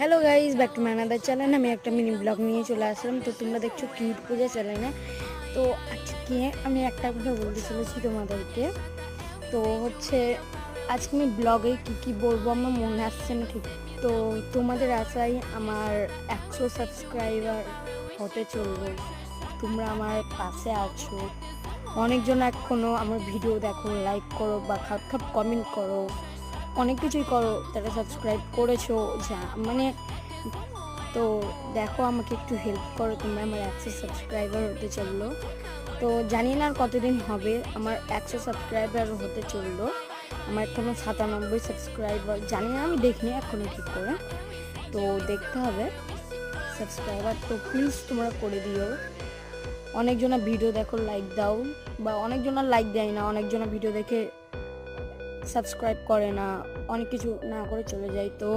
Hello guys, back to my another channel. আমি একটা mini blog নিয়ে চলে আসলাম। তো তোমরা দেখছো কিউট পূজা চ্যানেলে। তো আজকে আমি একটা কথা বলতে চলেছি তোমাদেরকে। তো হচ্ছে আজকে আমি ব্লগে কি বলবো আমার মনে আসছে না ঠিক। তো তোমাদের আশায় আমার 100 সাবস্ক্রাইবার হতে চলবে। তোমরা আমার পাশে আছো। অনেকজন এখনও আমার ভিডিও দেখো, লাইক করো বা খাপ খাপ কমেন্ট করো, অনেক কিছুই করো, তারা সাবস্ক্রাইব করেছো যা মানে। তো দেখো, আমাকে একটু হেল্প করো, তোমরা আমার 100 সাবস্ক্রাইবার হতে চললো। তো জানি না আর কতদিন হবে আমার 100 সাবস্ক্রাইবার হতে চললো। আমার এখনও 97 সাবস্ক্রাইবার, জানি না, আমি দেখিনি এখনও ঠিক করে। তো দেখতে হবে সাবস্ক্রাইবার। তো প্লিজ তোমরা করে দিও। অনেকজনা ভিডিও দেখো, লাইক দাও, বা অনেকজনা লাইক দেয় না, অনেকজনা ভিডিও দেখে সাবস্ক্রাইব করে না, অনেক কিছু না করে চলে যায়। তো